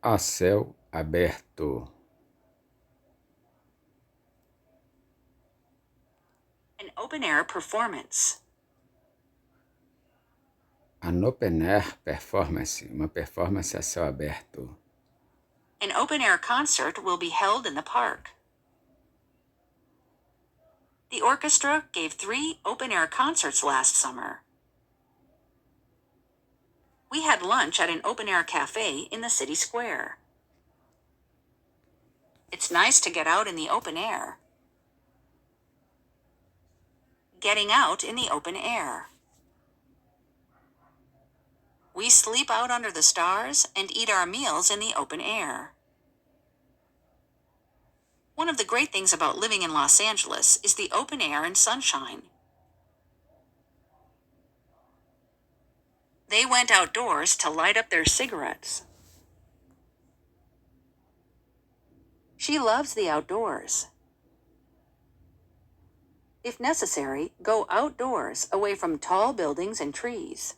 A céu aberto. An open-air performance. An open air performance, uma performance a céu aberto. An open-air concert will be held in the park. The orchestra gave 3 open-air concerts last summer. We had lunch at an open-air cafe in the city square. It's nice to get out in the open air. Getting out in the open air. We sleep out under the stars and eat our meals in the open air. One of the great things about living in Los Angeles is the open air and sunshine. They went outdoors to light up their cigarettes. She loves the outdoors. If necessary, go outdoors away from tall buildings and trees.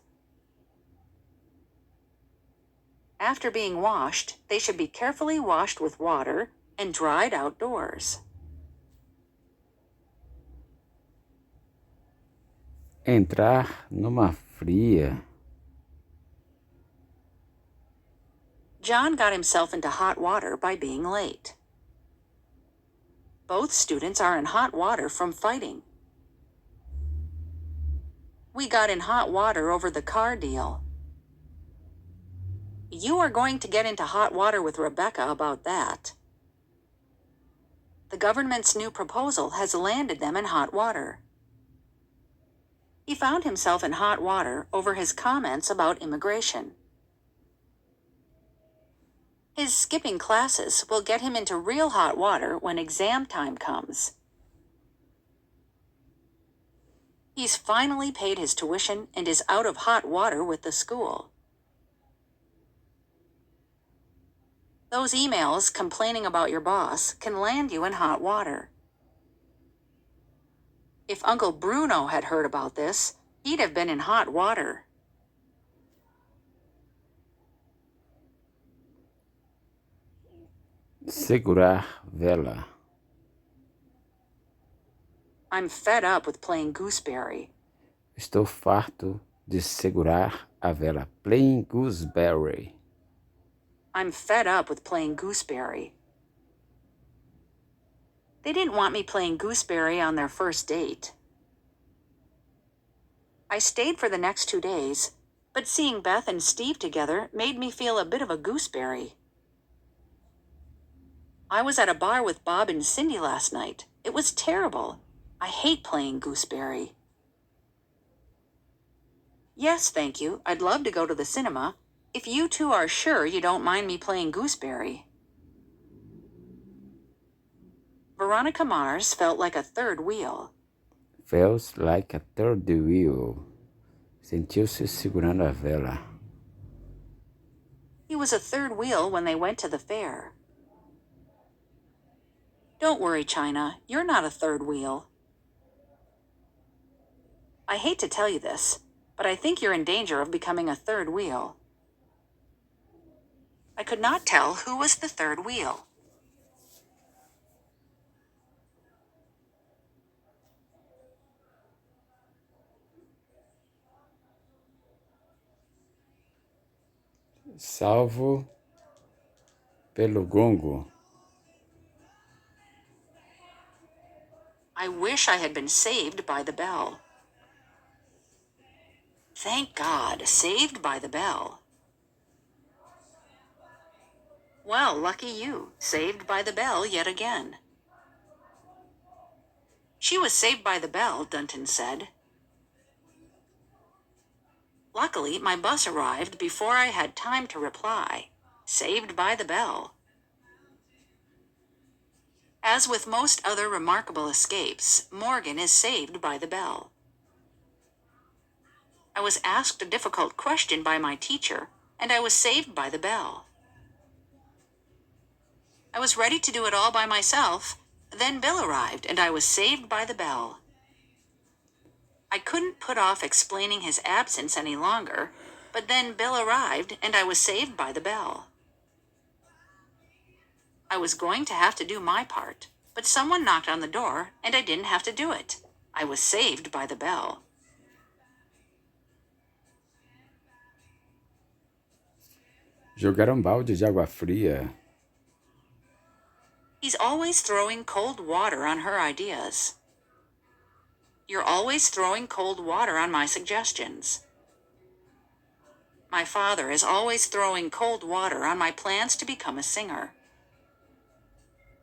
After being washed, they should be carefully washed with water and dried outdoors. Entrar numa fria. John got himself into hot water by being late. Both students are in hot water from fighting. We got in hot water over the car deal. You are going to get into hot water with Rebecca about that. The government's new proposal has landed them in hot water. He found himself in hot water over his comments about immigration. His skipping classes will get him into real hot water when exam time comes. He's finally paid his tuition and is out of hot water with the school. Those emails complaining about your boss can land you in hot water. If Uncle Bruno had heard about this, he'd have been in hot water. Segurar vela. I'm fed up with playing gooseberry. Estou farto de segurar a vela. Playing gooseberry. I'm fed up with playing gooseberry. They didn't want me playing gooseberry on their first date. I stayed for the next 2 days, but seeing Beth and Steve together made me feel a bit of a gooseberry. I was at a bar with Bob and Cindy last night. It was terrible. I hate playing gooseberry. Yes, thank you. I'd love to go to the cinema. If you two are sure you don't mind me playing gooseberry. Veronica Mars felt like a third wheel. Feels like a third wheel. Sentiu-se segurando a vela. He was a third wheel when they went to the fair. Don't worry, China. You're not a third wheel. I hate to tell you this, but I think you're in danger of becoming a third wheel. I could not tell who was the third wheel. Salvo pelo gongo. I wish I had been saved by the bell. Thank God, saved by the bell. Well, lucky you, saved by the bell yet again. She was saved by the bell, Dunton said. Luckily, my bus arrived before I had time to reply. Saved by the bell. As with most other remarkable escapes, Morgan is saved by the bell. I was asked a difficult question by my teacher, and I was saved by the bell. I was ready to do it all by myself. Then Bill arrived, and I was saved by the bell. I couldn't put off explaining his absence any longer, but then Bill arrived, and I was saved by the bell. I was going to have to do my part, but someone knocked on the door and I didn't have to do it. I was saved by the bell. Jogar balde de água fria. He's always throwing cold water on her ideas. You're always throwing cold water on my suggestions. My father is always throwing cold water on my plans to become a singer.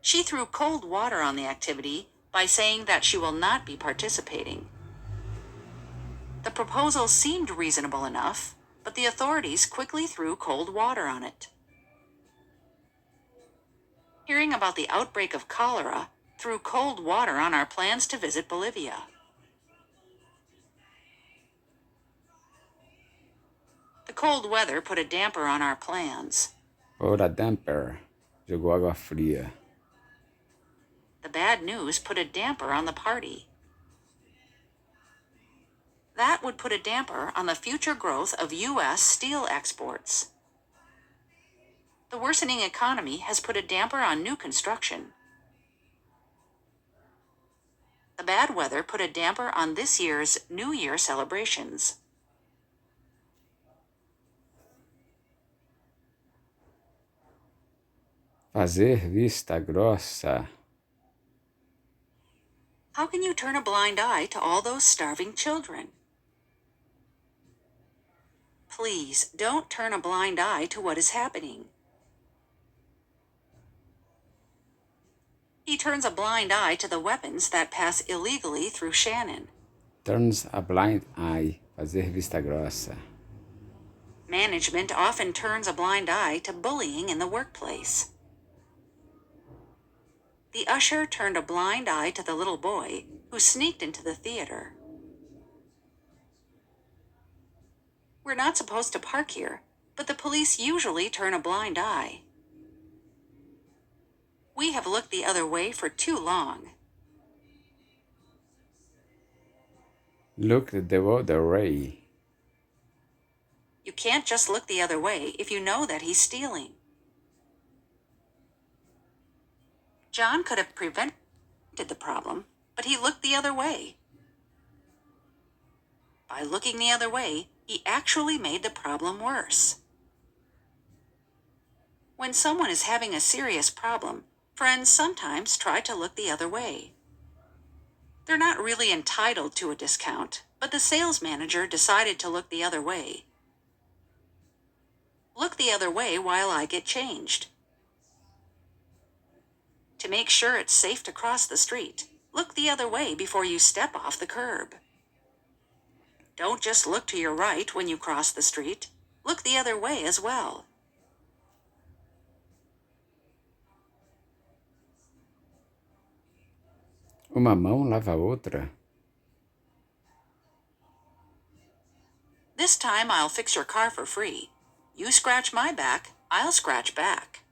She threw cold water on the activity by saying that she will not be participating. The proposal seemed reasonable enough, but the authorities quickly threw cold water on it. Hearing about the outbreak of cholera threw cold water on our plans to visit Bolivia. The cold weather put a damper on our plans. Ora damper. Jogou água fria. The bad news put a damper on the party. That would put a damper on the future growth of U.S. steel exports. The worsening economy has put a damper on new construction. The bad weather put a damper on this year's New Year celebrations. Fazer vista grossa. How can you turn a blind eye to all those starving children? Please don't turn a blind eye to what is happening. He turns a blind eye to the weapons that pass illegally through Shannon. Turns a blind eye. Fazer vista grossa. Management often turns a blind eye to bullying in the workplace. The usher turned a blind eye to the little boy who sneaked into the theater. We're not supposed to park here, but the police usually turn a blind eye. We have looked the other way for too long. Look the other way. You can't just look the other way if you know that he's stealing. John could have prevented the problem, but he looked the other way. By looking the other way, he actually made the problem worse. When someone is having a serious problem, friends sometimes try to look the other way. They're not really entitled to a discount, but the sales manager decided to look the other way. Look the other way while I get changed. To make sure it's safe to cross the street, look the other way before you step off the curb. Don't just look to your right when you cross the street. Look the other way as well. Uma mão lava a outra. This time I'll fix your car for free. You scratch my back, I'll scratch back.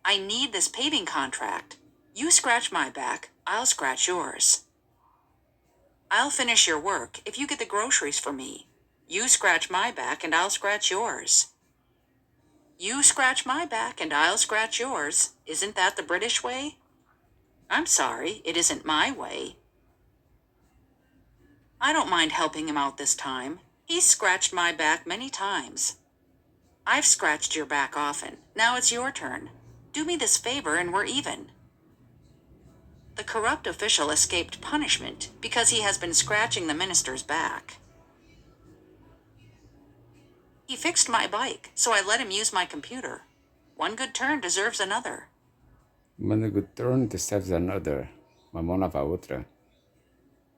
I need this paving contract. You scratch my back, I'll scratch yours. I'll finish your work if you get the groceries for me. You scratch my back and I'll scratch yours. You scratch my back and I'll scratch yours. Isn't that the British way? I'm sorry, it isn't my way. I don't mind helping him out this time. He's scratched my back many times. I've scratched your back often. Now it's your turn. Do me this favor and we're even. The corrupt official escaped punishment because he has been scratching the minister's back. He fixed my bike, so I let him use my computer. One good turn deserves another. One good turn deserves another. Uma mão lava a outra.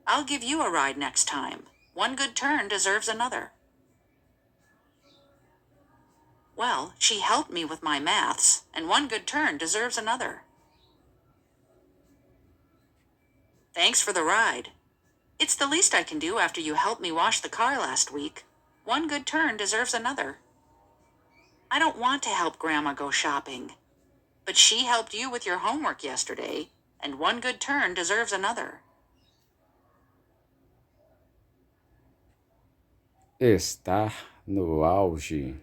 I'll give you a ride next time. One good turn deserves another. Well, she helped me with my maths, and one good turn deserves another. Thanks for the ride. It's the least I can do after you helped me wash the car last week. One good turn deserves another. I don't want to help Grandma go shopping, but she helped you with your homework yesterday, and one good turn deserves another. Estar no auge.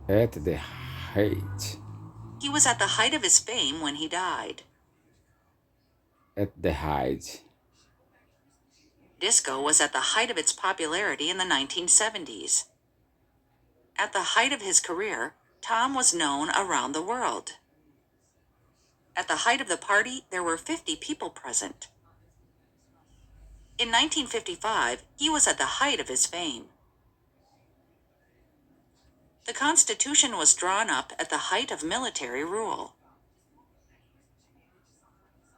At the height. He was at the height of his fame when he died. At the height. Disco was at the height of its popularity in the 1970s. At the height of his career, Tom was known around the world. At the height of the party, there were 50 people present. In 1955, he was at the height of his fame. The Constitution was drawn up at the height of military rule.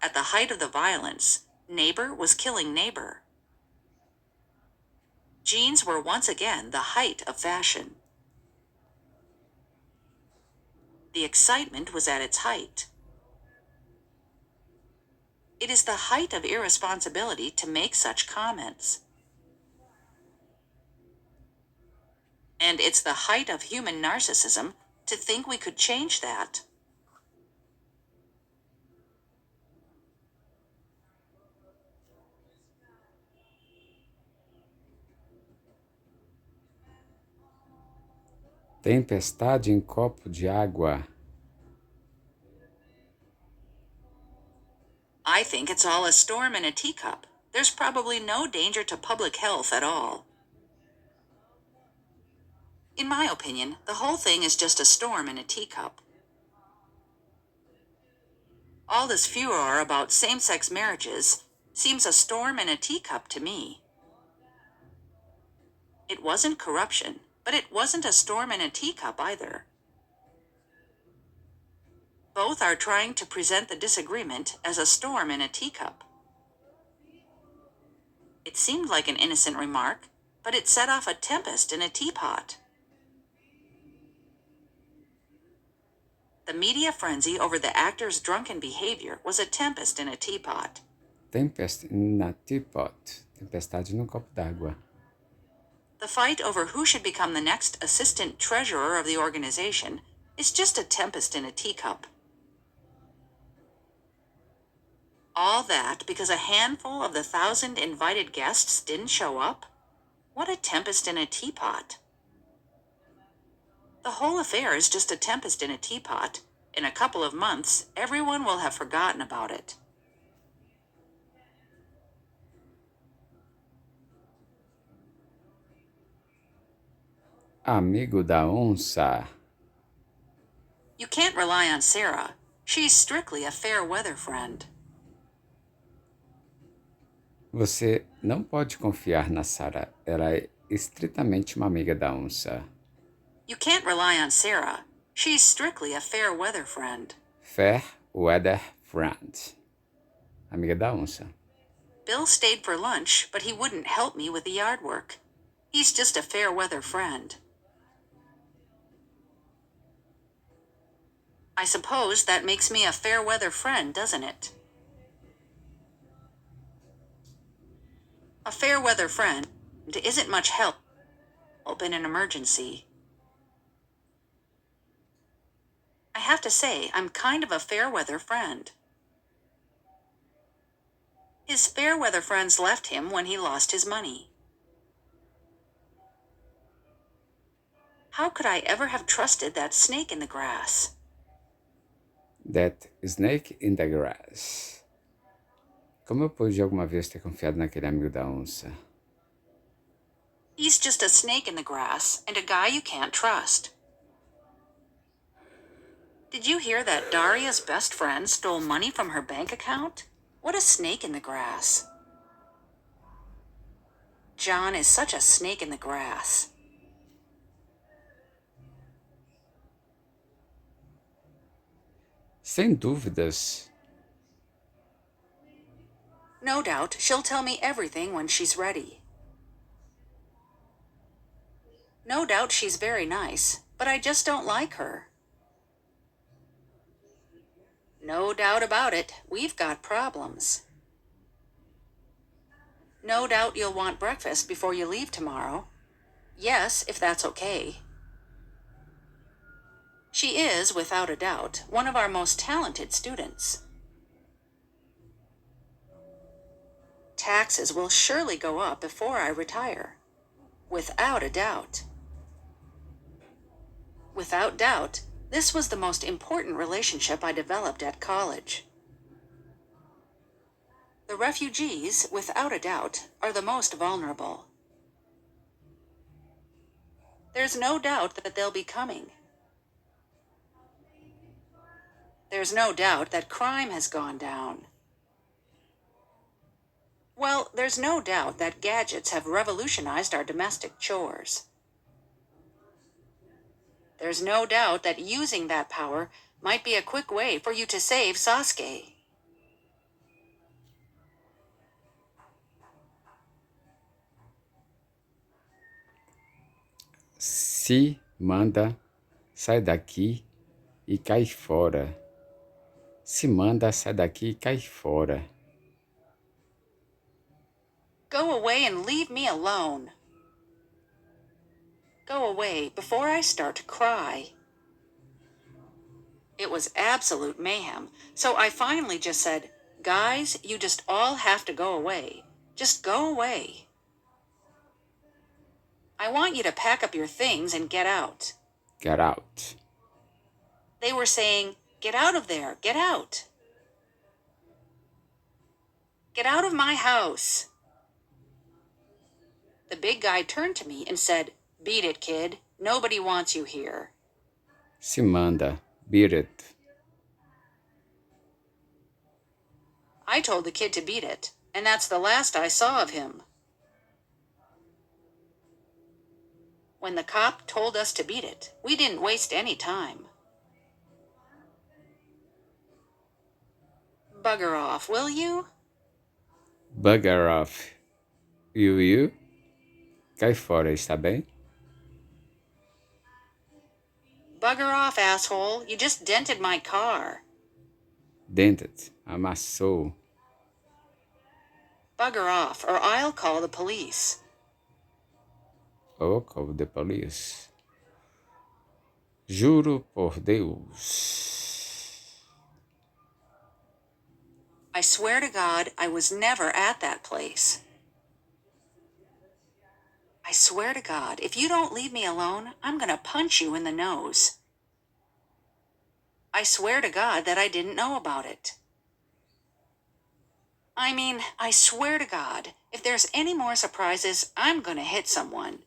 At the height of the violence, neighbor was killing neighbor. Jeans were once again the height of fashion. The excitement was at its height. It is the height of irresponsibility to make such comments. And it's the height of human narcissism to think we could change that. Tempestade em copo de água. I think it's all a storm in a teacup. There's probably no danger to public health at all. In my opinion, the whole thing is just a storm in a teacup. All this furor about same-sex marriages seems a storm in a teacup to me. It wasn't corruption, but it wasn't a storm in a teacup either. Both are trying to present the disagreement as a storm in a teacup. It seemed like an innocent remark, but it set off a tempest in a teapot. The media frenzy over the actor's drunken behavior was a tempest in a teapot. Tempest in a teapot. Tempestade num copo d'água. The fight over who should become the next assistant treasurer of the organization is just a tempest in a teacup. All that because a handful of the 1,000 invited guests didn't show up? What a tempest in a teapot. The whole affair is just a tempest in a teapot. In a couple of months, everyone will have forgotten about it. Amigo da onça. You can't rely on Sarah. She's strictly a fair weather friend. Você não pode confiar na Sarah. Ela é estritamente uma amiga da onça. You can't rely on Sarah. She's strictly a fair weather friend. Fair weather friend. Amiga da onça. Bill stayed for lunch, but he wouldn't help me with the yard work. He's just a fair weather friend. I suppose that makes me a fair weather friend, doesn't it? A fair weather friend isn't much help in an emergency. I have to say, I'm kind of a fair weather friend. His fair weather friends left him when he lost his money. How could I ever have trusted that snake in the grass? That snake in the grass. Como eu pude alguma vez ter confiado naquele amigo da onça? He's just a snake in the grass and a guy you can't trust. Did you hear that Daria's best friend stole money from her bank account? What a snake in the grass. John is such a snake in the grass. Sem dúvidas. No doubt she'll tell me everything when she's ready. No doubt she's very nice, but I just don't like her. No doubt about it, we've got problems. No doubt you'll want breakfast before you leave tomorrow. Yes, if that's okay. She is, without a doubt, one of our most talented students. Taxes will surely go up before I retire. Without a doubt. Without doubt, This was the most important relationship I developed at college. The refugees, without a doubt, are the most vulnerable. There's no doubt that they'll be coming. There's no doubt that crime has gone down. Well, there's no doubt that gadgets have revolutionized our domestic chores. There's no doubt that using that power might be a quick way for you to save Sasuke. Se manda, sai daqui e cai fora. Se manda, sai daqui e cai fora. Go away and leave me alone. Go away before I start to cry. It was absolute mayhem, so I finally just said, "Guys, you just all have to go away. Just go away. I want you to pack up your things and get out." Get out. They were saying, "Get out of there, get out. Get out of my house." The big guy turned to me and said, "Beat it, kid. Nobody wants you here." Se manda. Beat it. I told the kid to beat it, and that's the last I saw of him. When the cop told us to beat it, we didn't waste any time. Bugger off, will you? Bugger off. You? Cai fora, está bem? Bugger off, asshole. You just dented my car. Dented. Amassou. Bugger off, or I'll call the police. Oh, call the police. Juro por Deus. I swear to God, I was never at that place. I swear to God, if you don't leave me alone, I'm gonna punch you in the nose. I swear to God that I didn't know about it. I mean, I swear to God, if there's any more surprises, I'm gonna hit someone.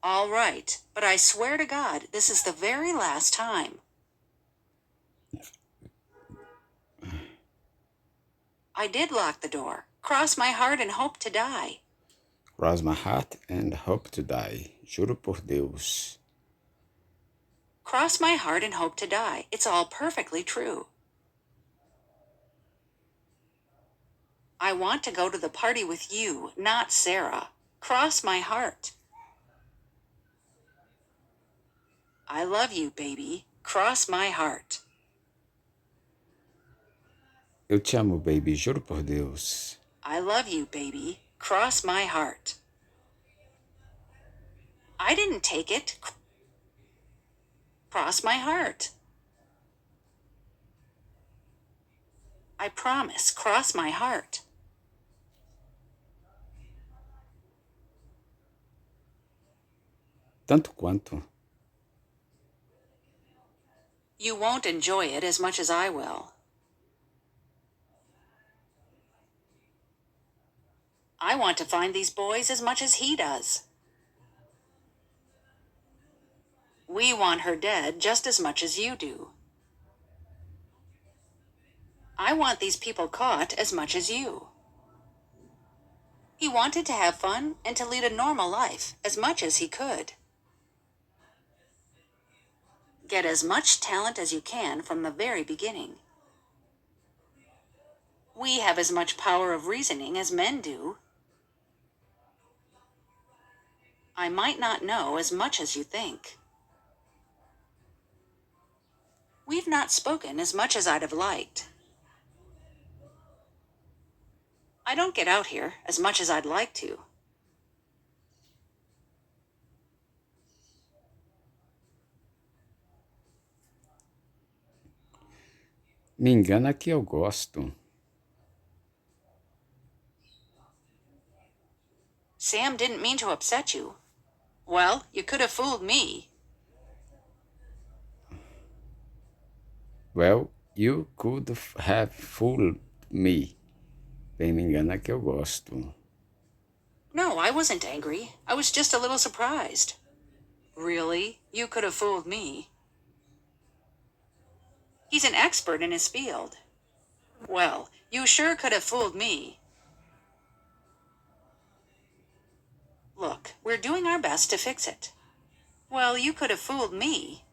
All right, but I swear to God, this is the very last time. I did lock the door, cross my heart and hope to die. Cross my heart and hope to die. Juro por Deus. Cross my heart and hope to die. It's all perfectly true. I want to go to the party with you, not Sarah. Cross my heart. I love you, baby. Cross my heart. Eu te amo, baby. Juro por Deus. I love you, baby. Cross my heart. I didn't take it. Cross my heart. I promise, cross my heart. Tanto quanto. You won't enjoy it as much as I will. I want to find these boys as much as he does. We want her dead just as much as you do. I want these people caught as much as you. He wanted to have fun and to lead a normal life as much as he could. Get as much talent as you can from the very beginning. We have as much power of reasoning as men do. I might not know as much as you think. We've not spoken as much as I'd have liked. I don't get out here as much as I'd like to. Me engana que eu gosto. Sam didn't mean to upset you. Well, you could have fooled me. Well, you could have fooled me. Bem, me engana que eu gosto. No, I wasn't angry. I was just a little surprised. Really? You could have fooled me. He's an expert in his field. Well, you sure could have fooled me. Look, we're doing our best to fix it. Well, you could have fooled me.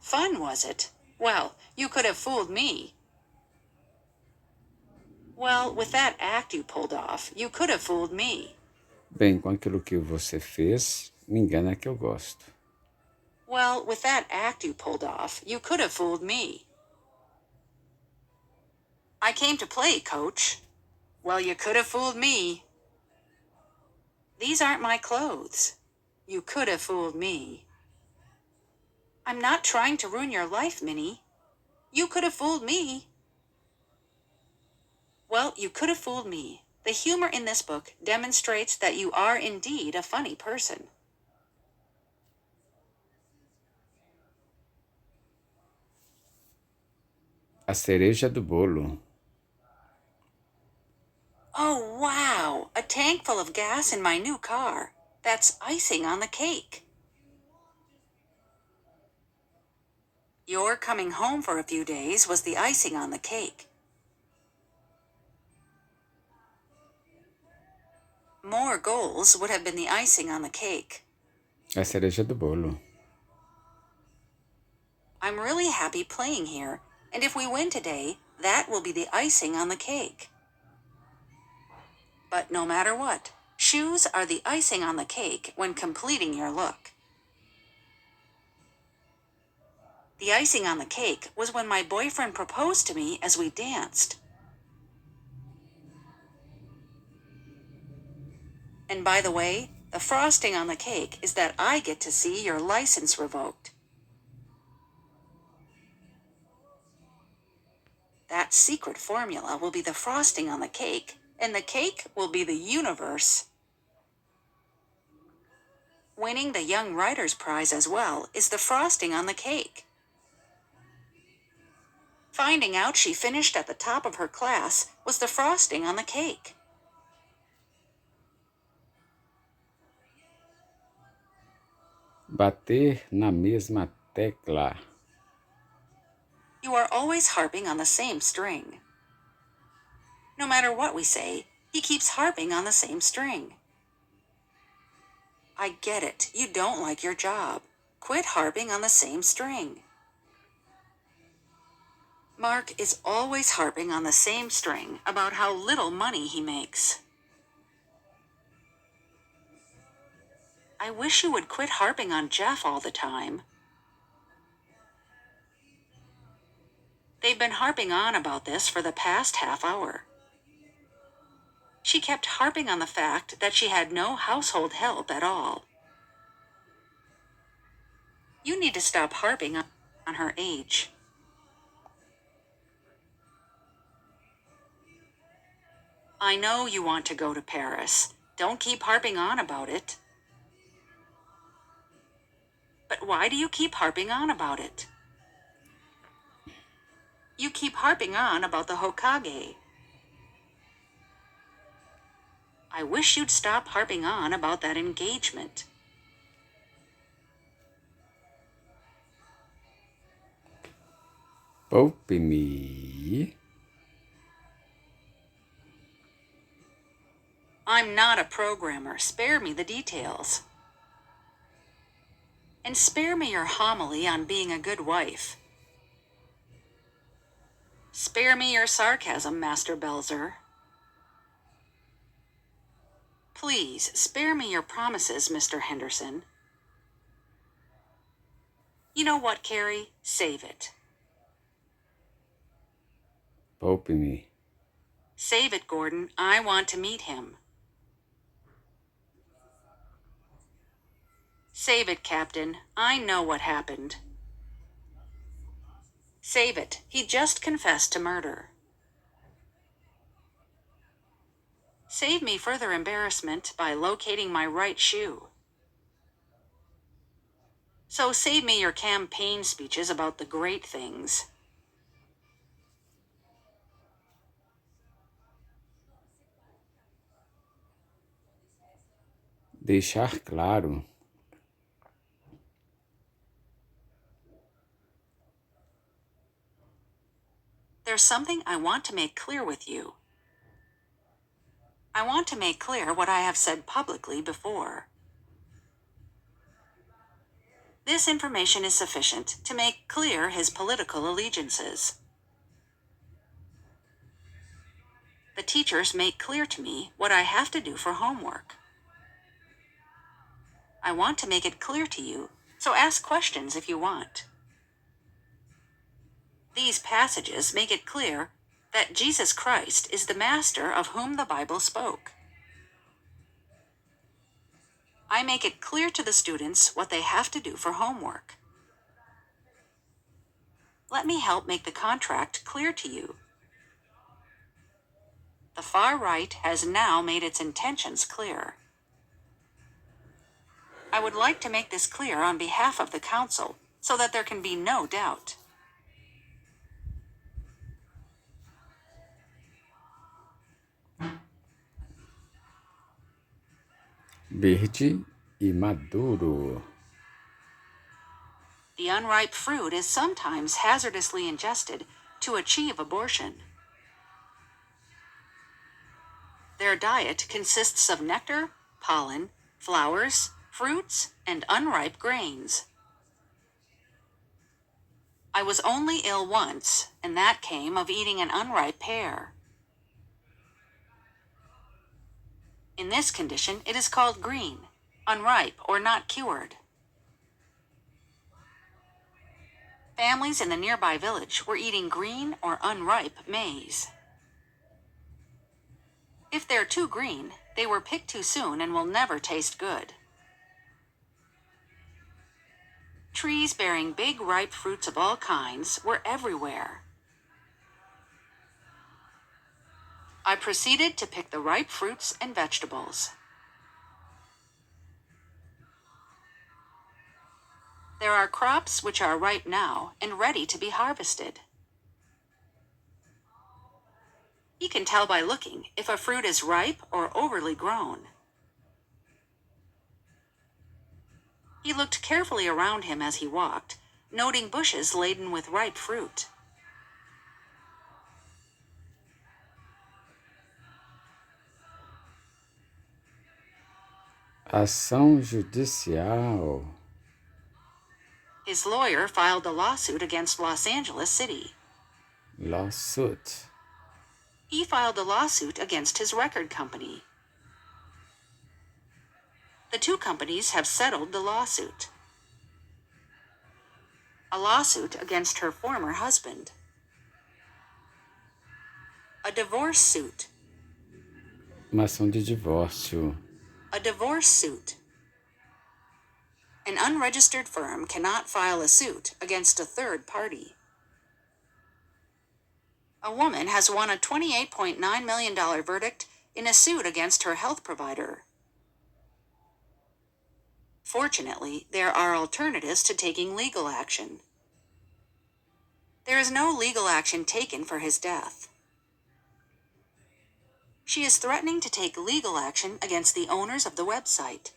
Fun, was it? Well, you could have fooled me. Well, with that act you pulled off, you could have fooled me. Bem, com aquilo que você fez, me engana que eu gosto. Well, with that act you pulled off, you could have fooled me. I came to play, coach. Well, you could have fooled me. These aren't my clothes. You could have fooled me. I'm not trying to ruin your life, Minnie. You could have fooled me. Well, you could have fooled me. The humor in this book demonstrates that you are indeed a funny person. A cereja do bolo. Oh, wow! A tank full of gas in my new car. That's icing on the cake. Your coming home for a few days was the icing on the cake. More goals would have been the icing on the cake. A cereja do bolo. I'm really happy playing here, and if we win today, that will be the icing on the cake. But no matter what, shoes are the icing on the cake when completing your look. The icing on the cake was when my boyfriend proposed to me as we danced. And by the way, the frosting on the cake is that I get to see your license revoked. That secret formula will be the frosting on the cake, and the cake will be the universe. Winning the Young Writers Prize as well is the frosting on the cake. Finding out she finished at the top of her class was the frosting on the cake. Bater na mesma tecla. You are always harping on the same string. No matter what we say, he keeps harping on the same string. I get it. You don't like your job. Quit harping on the same string. Mark is always harping on the same string about how little money he makes. I wish you would quit harping on Jeff all the time. They've been harping on about this for the past half hour. She kept harping on the fact that she had no household help at all. You need to stop harping on her age. I know you want to go to Paris. Don't keep harping on about it. But why do you keep harping on about it? You keep harping on about the Hokage. I wish you'd stop harping on about that engagement. Poupe-me. I'm not a programmer. Spare me the details. And spare me your homily on being a good wife. Spare me your sarcasm, Master Belzer. Please, spare me your promises, Mr. Henderson. You know what, Carrie? Save it. Poupe-me. Save it, Gordon. I want to meet him. Save it, Captain. I know what happened. Save it. He just confessed to murder. Save me further embarrassment by locating my right shoe. So save me your campaign speeches about the great things. Deixar claro. There's something I want to make clear with you. I want to make clear what I have said publicly before. This information is sufficient to make clear his political allegiances. The teachers make clear to me what I have to do for homework. I want to make it clear to you, so ask questions if you want. These passages make it clear that Jesus Christ is the Master of whom the Bible spoke. I make it clear to the students what they have to do for homework. Let me help make the contract clear to you. The far right has now made its intentions clear. I would like to make this clear on behalf of the council so that there can be no doubt. Verde e maduro. The unripe fruit is sometimes hazardously ingested to achieve abortion. Their diet consists of nectar, pollen, flowers, fruits, and unripe grains. I was only ill once, and that came of eating an unripe pear. In this condition, it is called green, unripe, or not cured. Families in the nearby village were eating green or unripe maize. If they're too green, they were picked too soon and will never taste good. Trees bearing big ripe fruits of all kinds were everywhere. I proceeded to pick the ripe fruits and vegetables. There are crops which are ripe now and ready to be harvested. You can tell by looking if a fruit is ripe or overly grown. He looked carefully around him as he walked, noting bushes laden with ripe fruit. Ação judicial. His lawyer filed a lawsuit against Los Angeles City. Lawsuit. He filed a lawsuit against his record company. The two companies have settled the lawsuit. A lawsuit against her former husband. A divorce suit. Uma ação de divórcio. A divorce suit. An unregistered firm cannot file a suit against a third party. A woman has won a $28.9 million verdict in a suit against her health provider. Fortunately, there are alternatives to taking legal action. There is no legal action taken for his death. She is threatening to take legal action against the owners of the website.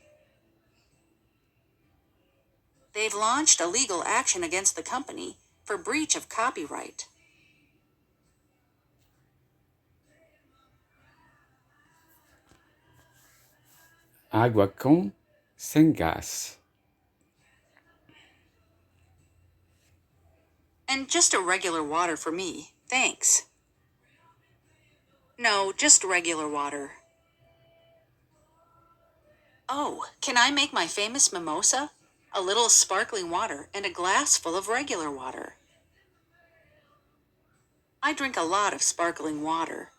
They've launched a legal action against the company for breach of copyright. Água com sem gás. And just a regular water for me, thanks. No, just regular water. Oh, can I make my famous mimosa? A little sparkling water and a glass full of regular water. I drink a lot of sparkling water.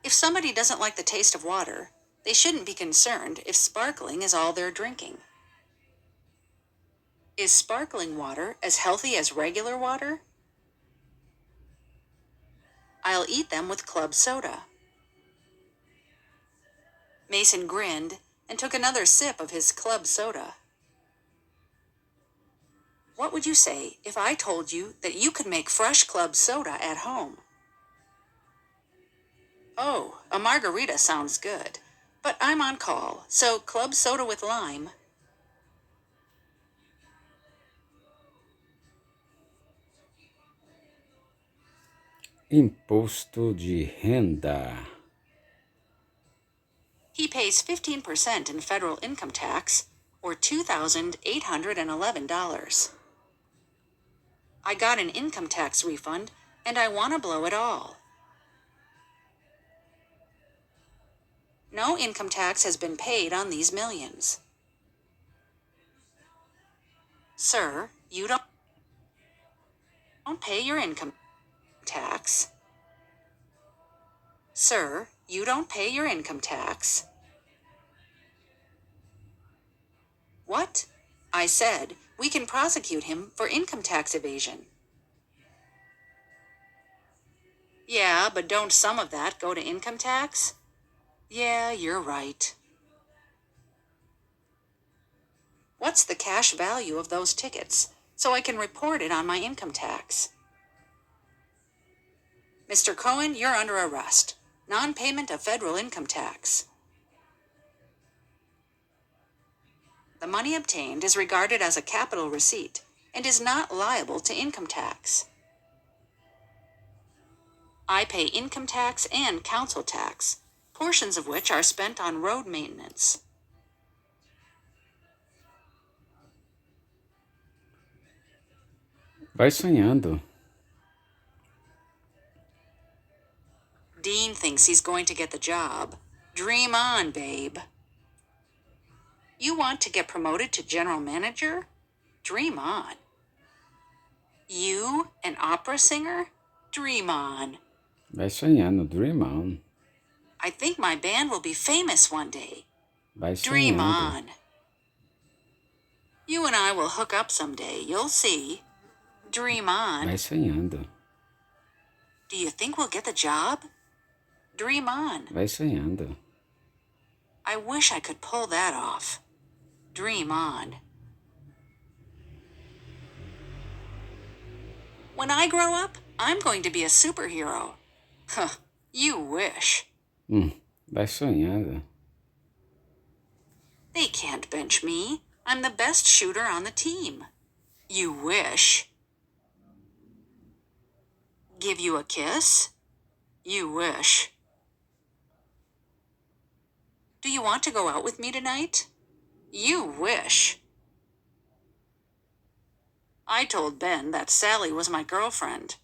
If somebody doesn't like the taste of water, they shouldn't be concerned if sparkling is all they're drinking. Is sparkling water as healthy as regular water? I'll eat them with club soda. Mason grinned and took another sip of his club soda. What would you say if I told you that you could make fresh club soda at home? Oh, a margarita sounds good. But I'm on call, so club soda with lime. Imposto de renda. He pays 15% in federal income tax, or $2,811. I got an income tax refund, and I want to blow it all. No income tax has been paid on these millions. Sir, you don't pay your income tax. Sir, you don't pay your income tax. What? I said, we can prosecute him for income tax evasion. Yeah, but don't some of that go to income tax? Yeah, you're right. What's the cash value of those tickets, so I can report it on my income tax? Mr. Cohen, you're under arrest. Non-payment of federal income tax. The money obtained is regarded as a capital receipt and is not liable to income tax. I pay income tax and council tax, portions of which are spent on road maintenance. Vai sonhando. Dean thinks he's going to get the job. Dream on, babe. You want to get promoted to general manager? Dream on. You, an opera singer? Dream on. Vai sonhando. Dream on. I think my band will be famous one day. Vai Dream sonhando. on. You and I will hook up someday, you'll see. Dream on. Vai sonhando. Do you think we'll get the job? Dream on. Vai sonhando. I wish I could pull that off. Dream on. When I grow up, I'm going to be a superhero. Huh, you wish. Vai sonhando. They can't bench me. I'm the best shooter on the team. You wish. Give you a kiss? You wish. Do you want to go out with me tonight? You wish. I told Ben that Sally was my girlfriend.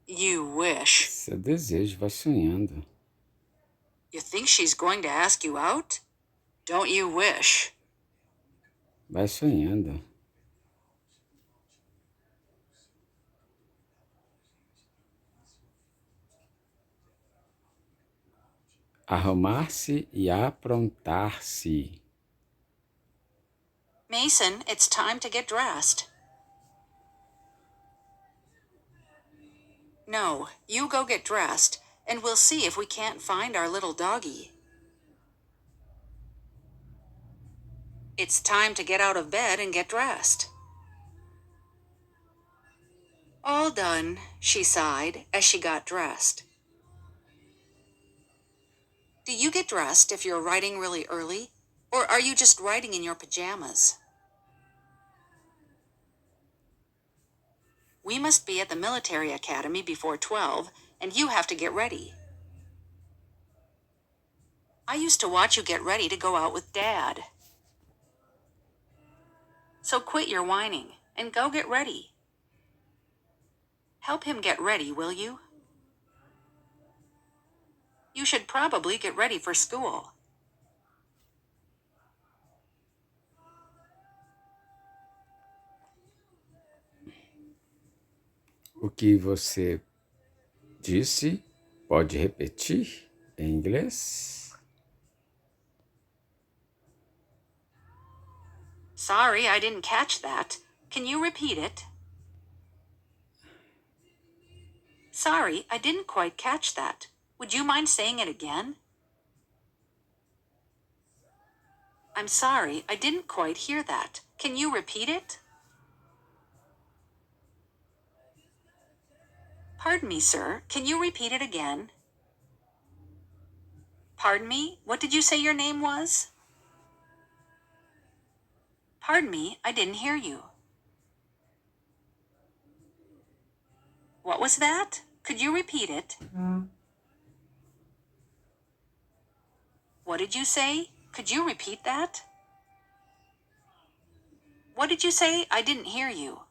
You wish. Seu desejo. Vai sonhando. You think she's going to ask you out? Don't you wish? Vai sonhando. Arrumar-se e aprontar-se. Mason, it's time to get dressed. No, you go get dressed, and we'll see if we can't find our little doggie. It's time to get out of bed and get dressed. All done, she sighed as she got dressed. Do you get dressed if you're writing really early, or are you just writing in your pajamas? We must be at the military academy before 12, and you have to get ready. I used to watch you get ready to go out with Dad. So quit your whining and go get ready. Help him get ready, will you? You should probably get ready for school. O que você disse? Pode repetir em inglês? Sorry, I didn't catch that. Can you repeat it? Sorry, I didn't quite catch that. Would you mind saying it again? I'm sorry, I didn't quite hear that. Can you repeat it? Pardon me, sir. Can you repeat it again? Pardon me? What did you say your name was? Pardon me, I didn't hear you. What was that? Could you repeat it? What did you say? Could you repeat that? What did you say? I didn't hear you.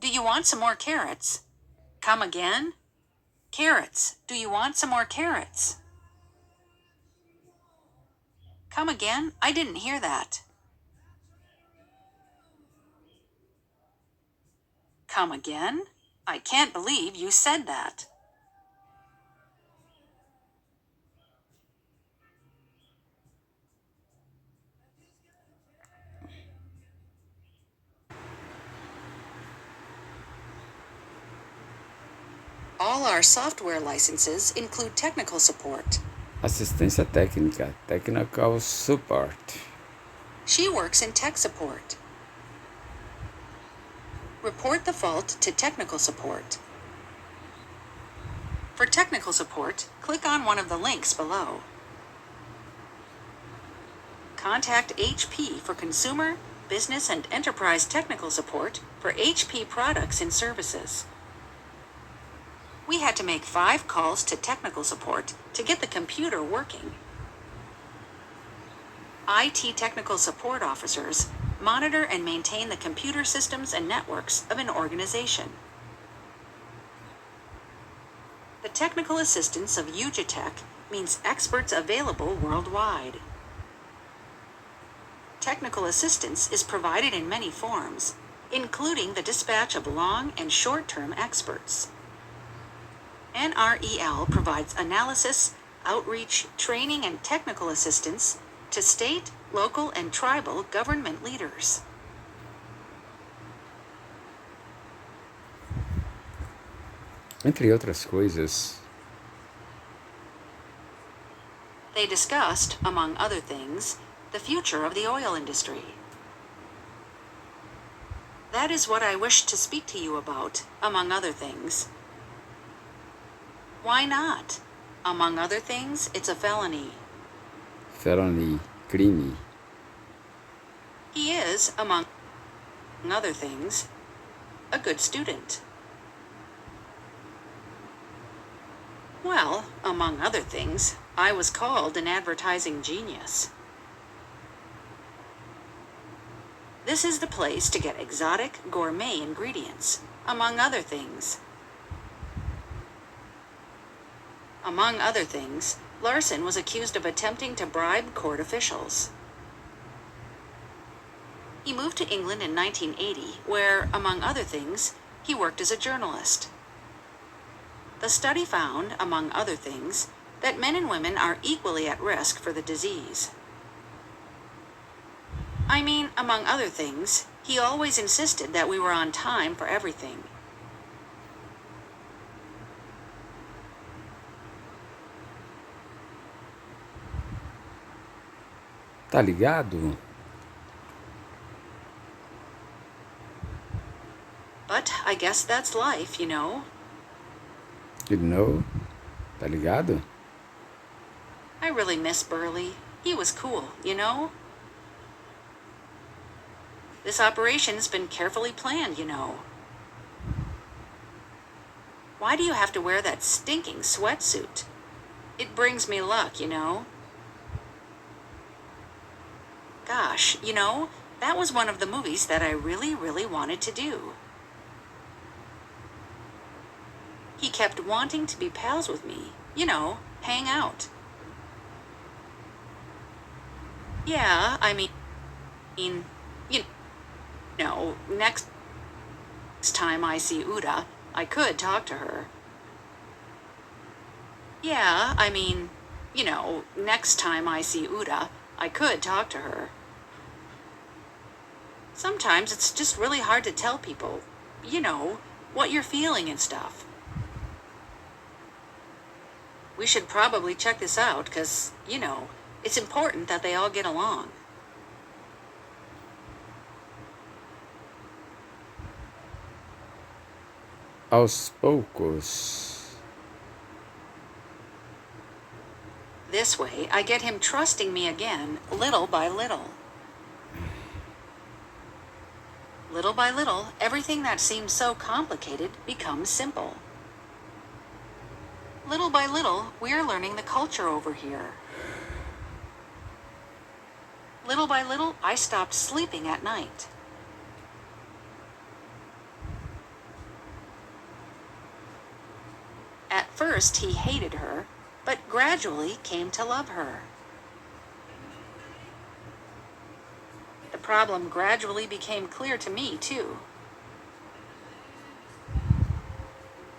Do you want some more carrots? Come again? Carrots. Do you want some more carrots? Come again? I didn't hear that. Come again? I can't believe you said that. All our software licenses include technical support. Assistência técnica, technical support. She works in tech support. Report the fault to technical support. For technical support, click on one of the links below. Contact HP for consumer, business, and enterprise technical support for HP products and services. We had to make 5 calls to technical support to get the computer working. IT technical support officers monitor and maintain the computer systems and networks of an organization. The technical assistance of UGTech means experts available worldwide. Technical assistance is provided in many forms, including the dispatch of long and short-term experts. NREL provides analysis, outreach, training, and technical assistance to state, local, and tribal government leaders. Entre outras coisas, They discussed, among other things, the future of the oil industry. That is what I wish to speak to you about, among other things. Why not? Among other things, it's a felony. felony, crime. He is, among other things, a good student. Well, among other things, I was called an advertising genius. This is the place to get exotic, gourmet ingredients, among other things. Among other things, Larson was accused of attempting to bribe court officials. He moved to England in 1980, where, among other things, he worked as a journalist. The study found, among other things, that men and women are equally at risk for the disease. I mean, among other things, he always insisted that we were on time for everything. Tá ligado? But I guess that's life, you know. You know? Tá ligado? I really miss Burley. He was cool, you know. This operation's been carefully planned, you know. Why do you have to wear that stinking sweatsuit? It brings me luck, you know. Gosh, you know, that was one of the movies that I really, really wanted to do. He kept wanting to be pals with me, you know, hang out. Yeah, I mean, you know, next time I see Uda, I could talk to her. Yeah, I mean, you know, next time I see Uda, I could talk to her. Sometimes it's just really hard to tell people, you know, what you're feeling and stuff. We should probably check this out, 'cause, you know, it's important that they all get along. aos poucos. This way, I get him trusting me again, little by little. Little by little, everything that seems so complicated becomes simple. Little by little, we're learning the culture over here. Little by little, I stopped sleeping at night. At first, he hated her, but gradually came to love her. The problem gradually became clear to me, too.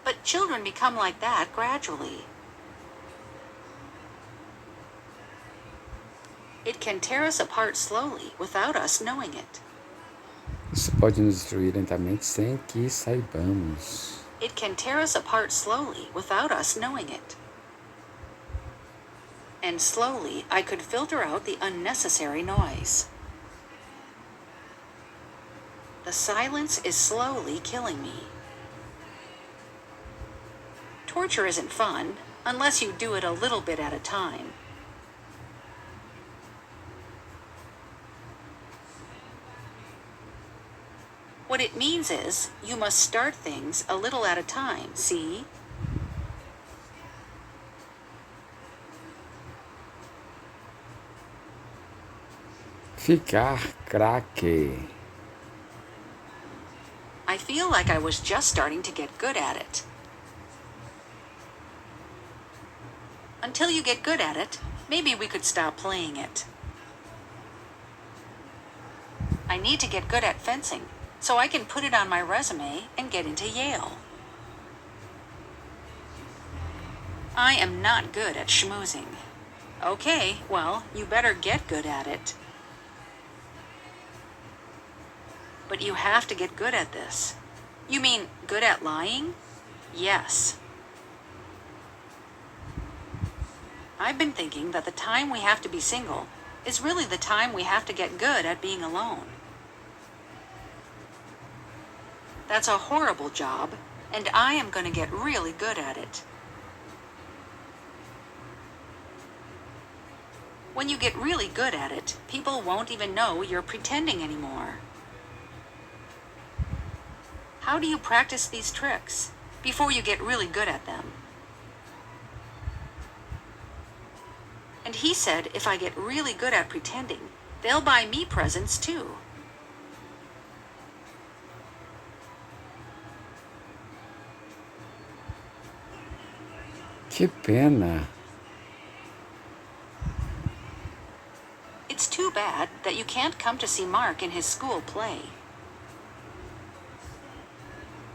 But children become like that gradually. It can tear us apart slowly without us knowing it. Isso pode nos destruir lentamente sem que saibamos. It can tear us apart slowly without us knowing it. And slowly, I could filter out the unnecessary noise. The silence is slowly killing me. Torture isn't fun unless you do it a little bit at a time. What it means is, you must start things a little at a time, see? Ficar craque. I feel like I was just starting to get good at it. Until you get good at it, maybe we could stop playing it. I need to get good at fencing, so I can put it on my resume and get into Yale. I am not good at schmoozing. Okay, well, you better get good at it. But you have to get good at this. You mean good at lying? Yes. I've been thinking that the time we have to be single is really the time we have to get good at being alone. That's a horrible job, and I am going to get really good at it. When you get really good at it, people won't even know you're pretending anymore. How do you practice these tricks before you get really good at them? And he said if I get really good at pretending, they'll buy me presents too. Que pena. It's too bad that you can't come to see Mark in his school play.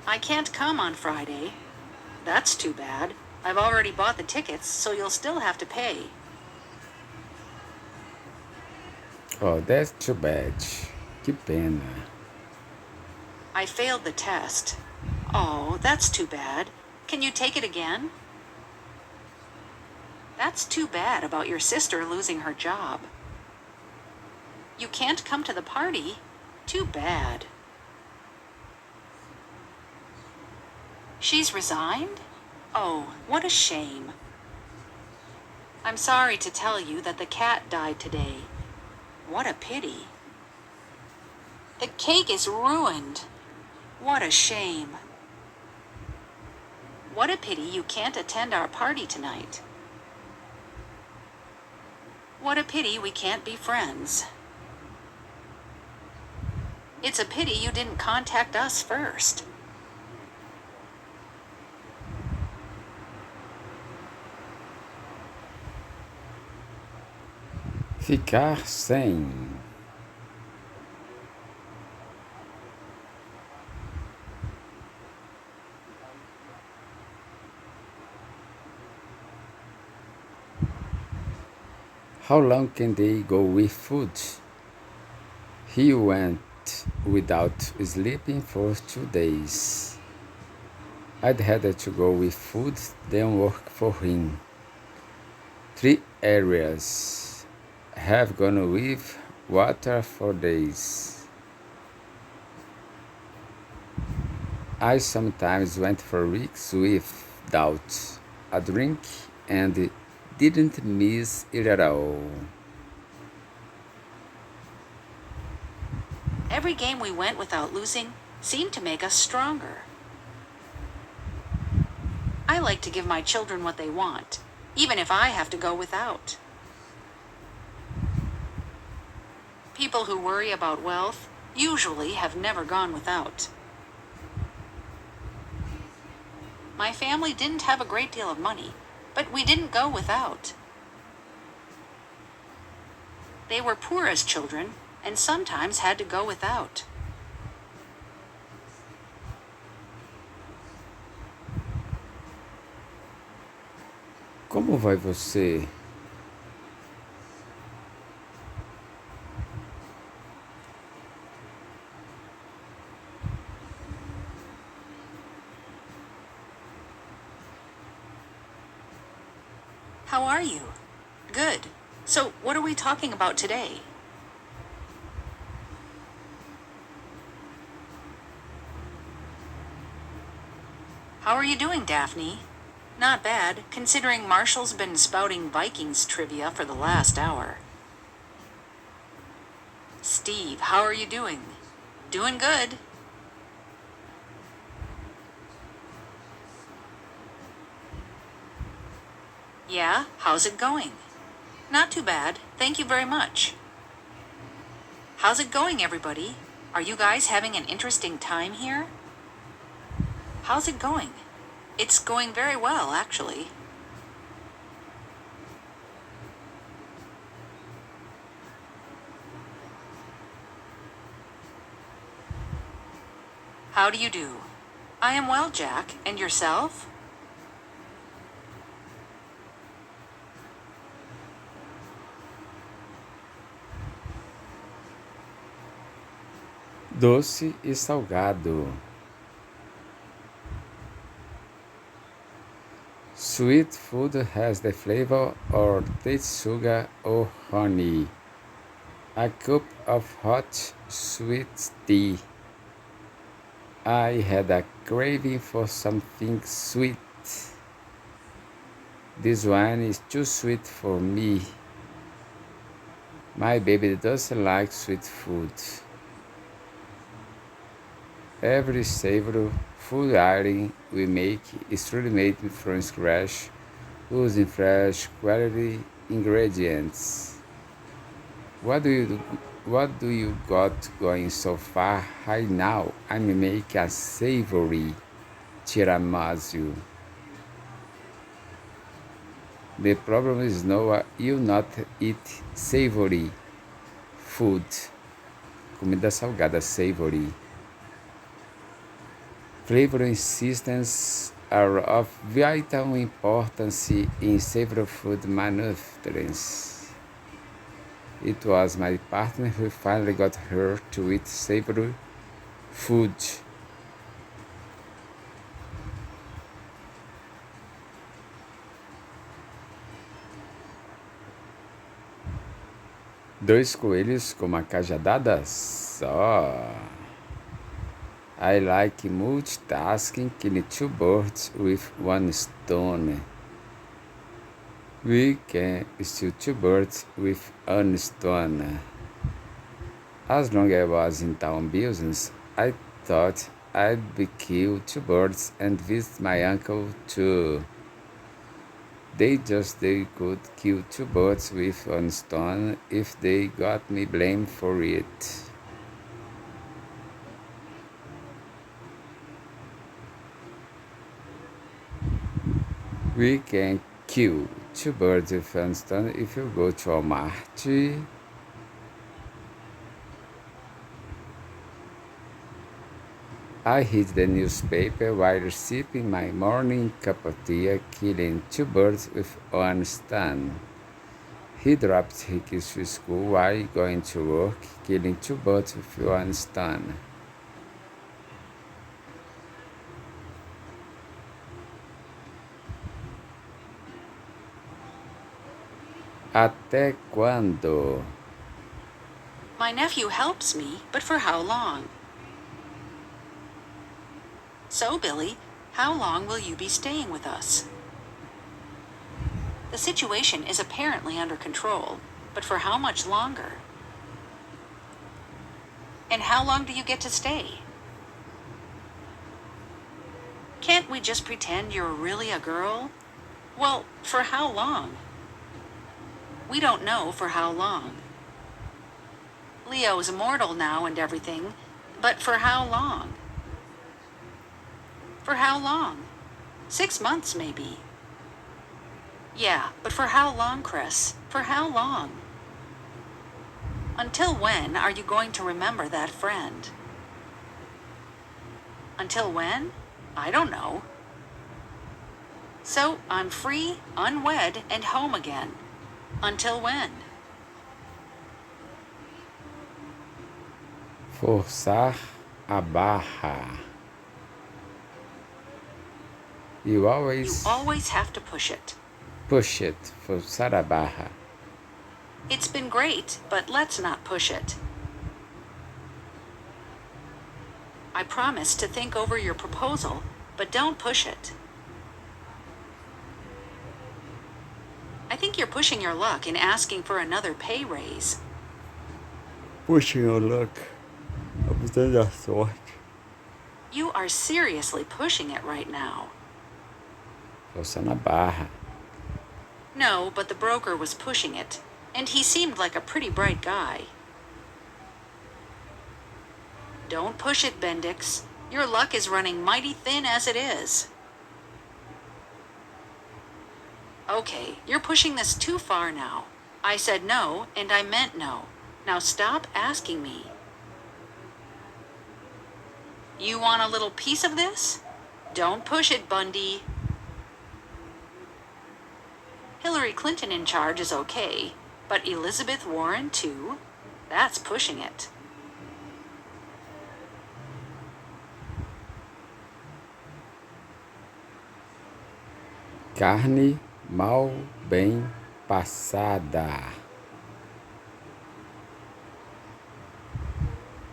I can't come on Friday. That's too bad. I've already bought the tickets, so you'll still have to pay. Oh, that's too bad. Que pena. I failed the test. Oh, that's too bad. Can you take it again? That's too bad about your sister losing her job. You can't come to the party? Too bad. She's resigned? Oh, what a shame. I'm sorry to tell you that the cat died today. What a pity. The cake is ruined. What a shame. What a pity you can't attend our party tonight. What a pity we can't be friends. It's a pity you didn't contact us first. Ficar sem. How long can they go with food? He went without sleeping for 2 days. I'd rather to go with food than work for him. 3 areas have gone with water for days. I sometimes went for weeks without a drink and didn't miss it at all. Every game we went without losing seemed to make us stronger. I like to give my children what they want, even if I have to go without. People who worry about wealth usually have never gone without. My family didn't have a great deal of money, but we didn't go without. They were poor as children and sometimes had to go without. Como vai você? How are you? Good. So, what are we talking about today? How are you doing, Daphne? Not bad, considering Marshall's been spouting Vikings trivia for the last hour. Steve, how are you doing? Doing good. Yeah, how's it going? Not too bad, thank you very much. How's it going, everybody? Are you guys having an interesting time here? How's it going? It's going very well, actually. How do you do? I am well, Jack. And yourself? Doce e salgado. Sweet food has the flavor or taste sugar or honey. A cup of hot sweet tea. I had a craving for something sweet. This wine is too sweet for me. My baby doesn't like sweet food. Every savory food item we make is truly made from scratch, using fresh, quality ingredients. What do you what do you got going so far right now? I'm making a savory tiramisu. The problem is no, you not eat savory food. Comida salgada savory. Flavor and systems are of vital importance in several food manufacturings. It was my partner who finally got her to eat savory food. Dois coelhos com uma cajadada só. I like multitasking, killing two birds with one stone. We can steal two birds with one stone. As long as I was in town business, I thought I'd be kill two birds and visit my uncle too. They could kill two birds with one stone if they got me blamed for it. We can kill two birds with one stone if you go to Walmart. I read the newspaper while sipping my morning cup of tea, killing two birds with one stone. He dropped his kids to school while going to work, killing two birds with one stone. Até quando? My nephew helps me, but for how long? So, Billy, how long will you be staying with us? The situation is apparently under control, but for how much longer? And how long do you get to stay? Can't we just pretend you're really a girl? Well, for how long? We don't know for how long. Leo's immortal now and everything, but for how long? For how long? 6 months, maybe. Yeah, but for how long, Chris? For how long? Until when are you going to remember that friend? Until when? I don't know. So I'm free, unwed, and home again. Until when? Forçar a barra. You You always always have to push it. push it. Forçar a barra. It's been great, but let's not push it. I promise to think over your proposal, but don't push it. I think you're pushing your luck in asking for another pay raise. Pushing your luck. Abusando da sorte. You are seriously pushing it right now. Forçando a barra. No, but the broker was pushing it, and he seemed like a pretty bright guy. Don't push it, Bendix. Your luck is running mighty thin as it is. Okay, you're pushing this too far now. I said no, and I meant no. Now stop asking me. You want a little piece of this? Don't push it, Bundy. Hillary Clinton in charge is okay, but Elizabeth Warren too? That's pushing it. Carne mal bem passada.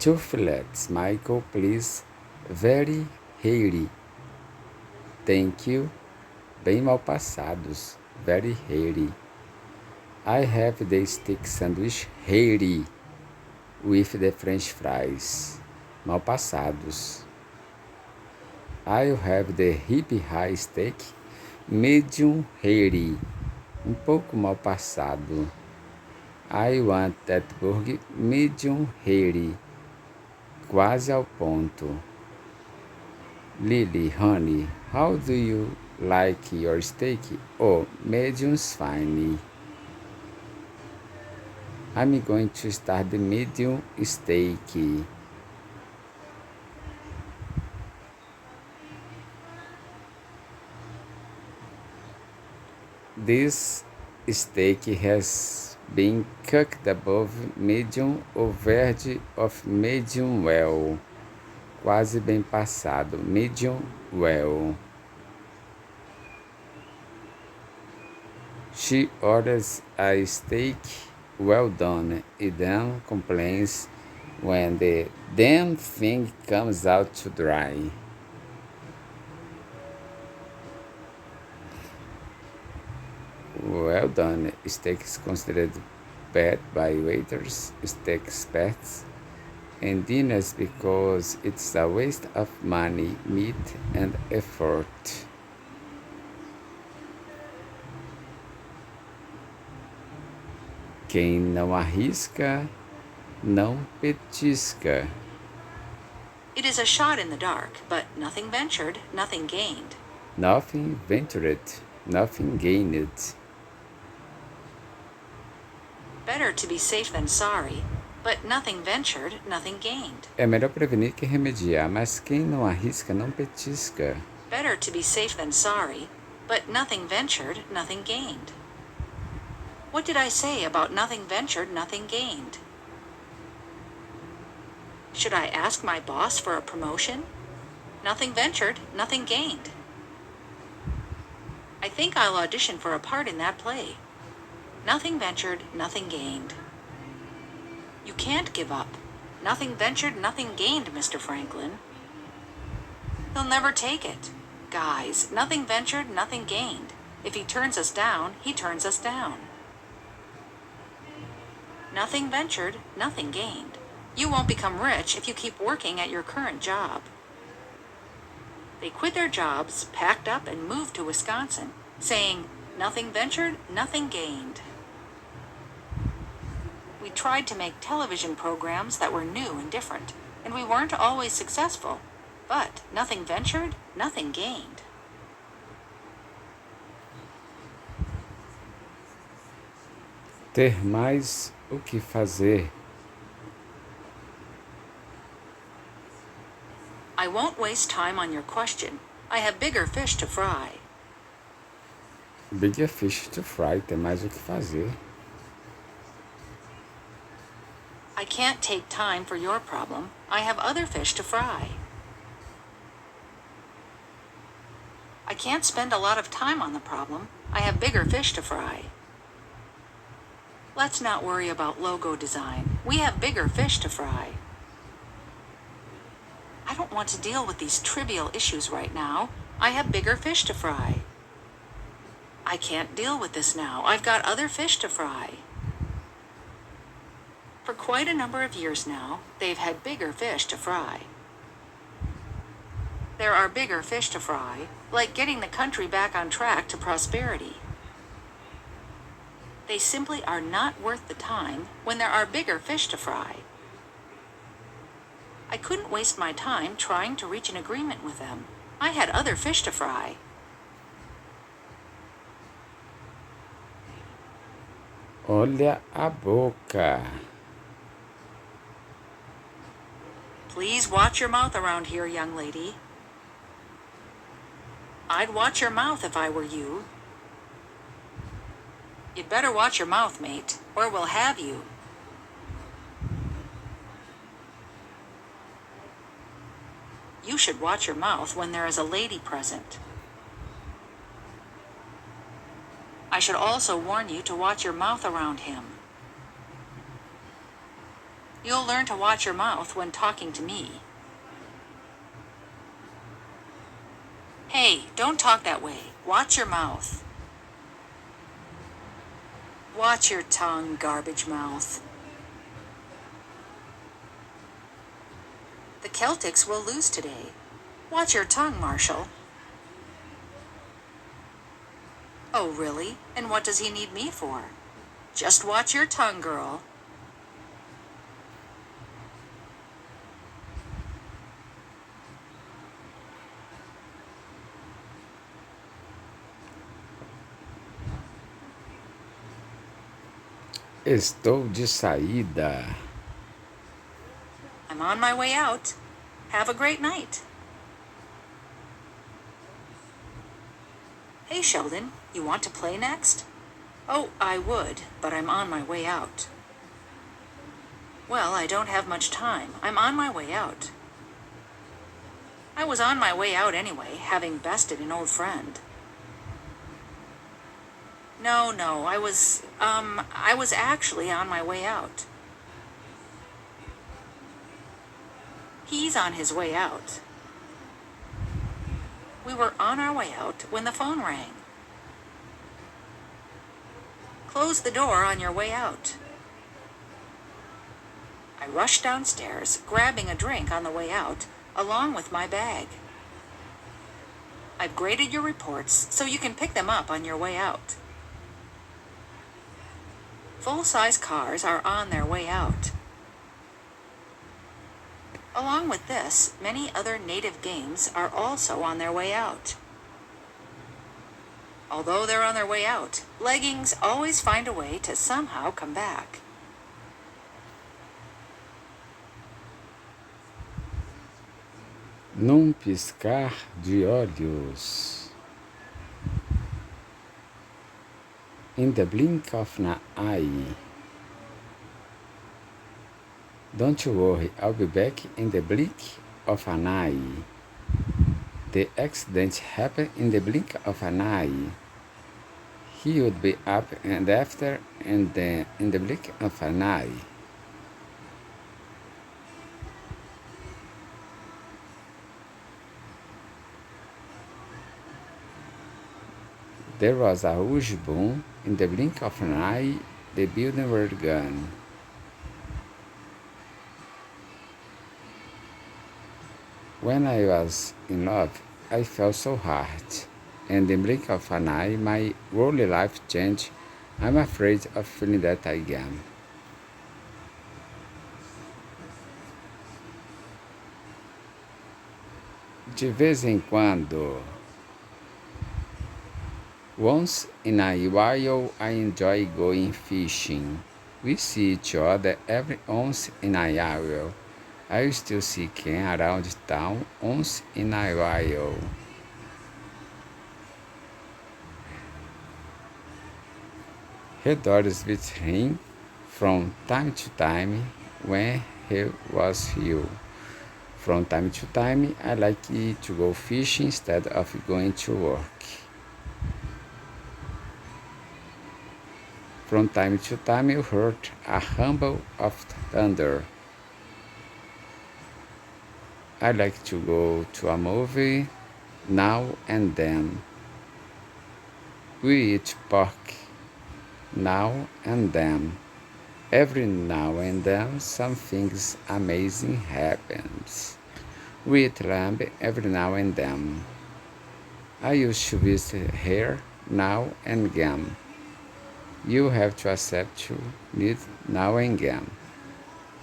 2 fillets, Michael, please. Very hairy. Thank you. Bem mal passados. Very hairy. I have the steak sandwich hairy with the French fries. Mal passados. I'll have the hip high steak medium hairy. Pouco mal passado. I want that burger medium hairy. Quase ao ponto. Lily, honey, how do you like your steak? Oh, medium's fine. I'm going to start the medium steak. This steak has been cooked above medium or verge of medium well. Quase bem passado, medium well. She orders a steak well done and then complains when the damn thing comes out too dry. Well done steak is considered bad by waiters, steak experts, and diners because it's a waste of money, meat, and effort. Quem não arrisca, não petisca. It is a shot in the dark, but nothing ventured, nothing gained. Nothing ventured, nothing gained. Better to be safe than sorry, but nothing ventured, nothing gained. É melhor prevenir que remediar, mas quem não arrisca, não petisca. Better to be safe than sorry, but nothing ventured, nothing gained. What did I say about nothing ventured, nothing gained? Should I ask my boss for a promotion? Nothing ventured, nothing gained. I think I'll audition for a part in that play. Nothing ventured, nothing gained. You can't give up. Nothing ventured, nothing gained, Mr. Franklin. He'll never take it. Guys, nothing ventured, nothing gained. If he turns us down, he turns us down. Nothing ventured, nothing gained. You won't become rich if you keep working at your current job. They quit their jobs, packed up, and moved to Wisconsin, saying, nothing ventured, nothing gained. We tried to make television programs that were new and different, and we weren't always successful. But nothing ventured, nothing gained. Ter mais o que fazer. I won't waste time on your question. I have bigger fish to fry. Bigger fish to fry. Ter mais o que fazer. I can't take time for your problem. I have other fish to fry. I can't spend a lot of time on the problem. I have bigger fish to fry. Let's not worry about logo design. We have bigger fish to fry. I don't want to deal with these trivial issues right now. I have bigger fish to fry. I can't deal with this now. I've got other fish to fry. For quite a number of years now, they've had bigger fish to fry. There are bigger fish to fry, like getting the country back on track to prosperity. They simply are not worth the time when there are bigger fish to fry. I couldn't waste my time trying to reach an agreement with them. I had other fish to fry. Olha a boca. Please watch your mouth around here, young lady. I'd watch your mouth if I were you. You'd better watch your mouth, mate, or we'll have you. You should watch your mouth when there is a lady present. I should also warn you to watch your mouth around him. You'll learn to watch your mouth when talking to me. Hey, don't talk that way. Watch your mouth. Watch your tongue, garbage mouth. The Celtics will lose today. Watch your tongue, Marshall. Oh, really? And what does he need me for? Just watch your tongue, girl. Estou de saída. I'm on my way out. Have a great night. Hey, Sheldon, you want to play next? Oh, I would, but I'm on my way out. Well, I don't have much time. I'm on my way out. I was on my way out anyway, having bested an old friend. No, I was actually on my way out. He's on his way out. We were on our way out when the phone rang. Close the door on your way out. I rushed downstairs, grabbing a drink on the way out, along with my bag. I've graded your reports so you can pick them up on your way out. Full-size cars are on their way out. Along with this, many other native games are also on their way out. Although they're on their way out, leggings always find a way to somehow come back. Num piscar de olhos. In the blink of an eye. Don't you worry, I'll be back in the blink of an eye. The accident happened in the blink of an eye. He would be up and after in the blink of an eye. There was a huge boom. In the blink of an eye, the building were gone. When I was in love, I felt so hard. In the blink of an eye, my worldly life changed. I'm afraid of feeling that again. De vez em quando, once in a while, I enjoy going fishing. We see each other every once in a while. I still see Ken around town once in a while. He does with him from time to time when he was here. From time to time, I like to go fishing instead of going to work. From time to time, you heard a rumble of thunder. I like to go to a movie now and then. We eat pork now and then. Every now and then, something amazing happens. We eat lamb every now and then. I used to visit here now and again. You have to accept to need now and again.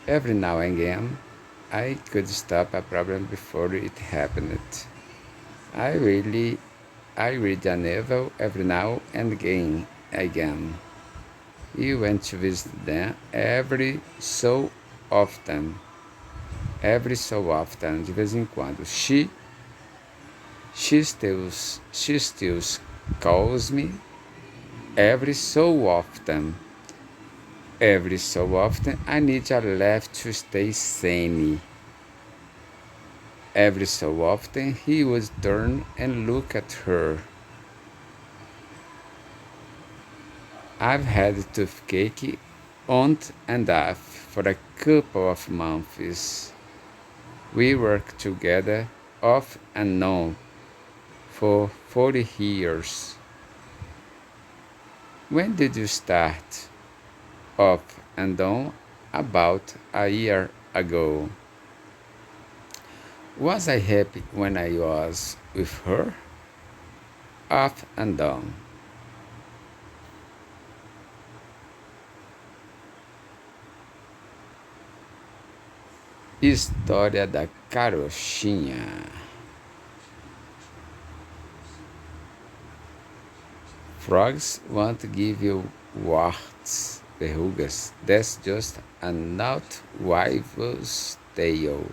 Every now and again, I could stop a problem before it happened. I really, I read a novel every now and again. You went to visit them every so often, de vez em quando. She still calls me every so often. Every so often, I need a laugh to stay sane. Every so often, he would turn and look at her. I've had toothache on and off for a couple of months. We worked together off and on for 40 years. When did you start? Off and on about a year ago. Was I happy when I was with her? Off and on. História da carochinha. Frogs won't give you warts, verrugas. That's just an old wives' tale.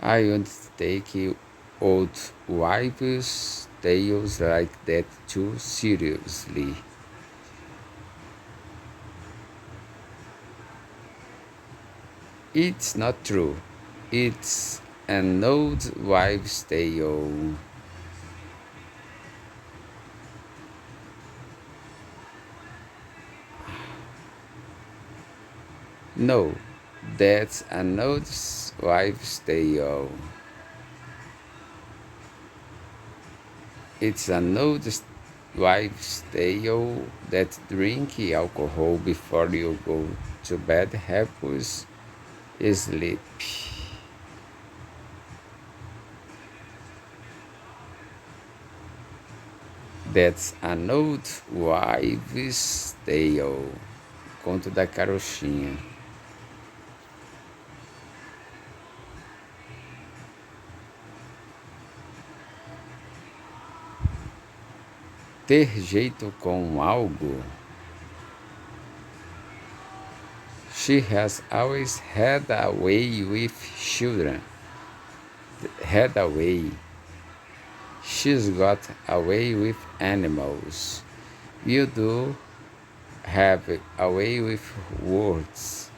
I won't take old wives' tales like that too seriously. It's not true. It's an old wives' tale. No, that's an old wives' tale. It's an old wives' tale that drinking alcohol before you go to bed helps sleep. That's an old wives' tale. Conto da carochinha. Ter jeito com algo. She has always had a way with children. Had a way. She's got a way with animals. You do have a way with words.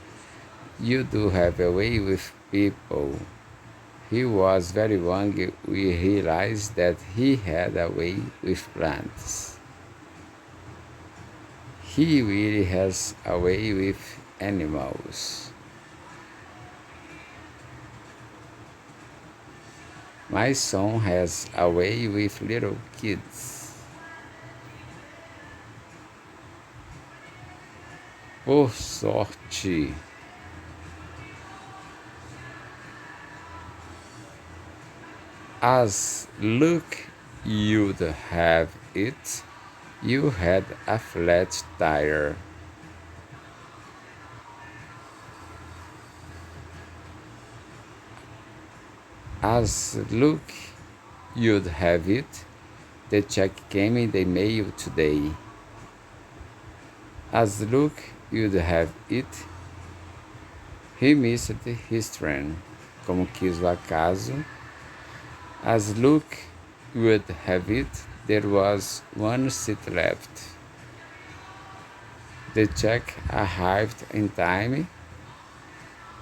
You do have a way with people. He was very young. We realized that he had a way with plants. He really has a way with animals. My son has a way with little kids. Por sorte. As luck you'd have it, you had a flat tire. As luck you'd have it, the check came in the mail today. As luck you'd have it, he missed his train. Como quis o acaso, as luck would have it, there was one seat left. The check arrived in time,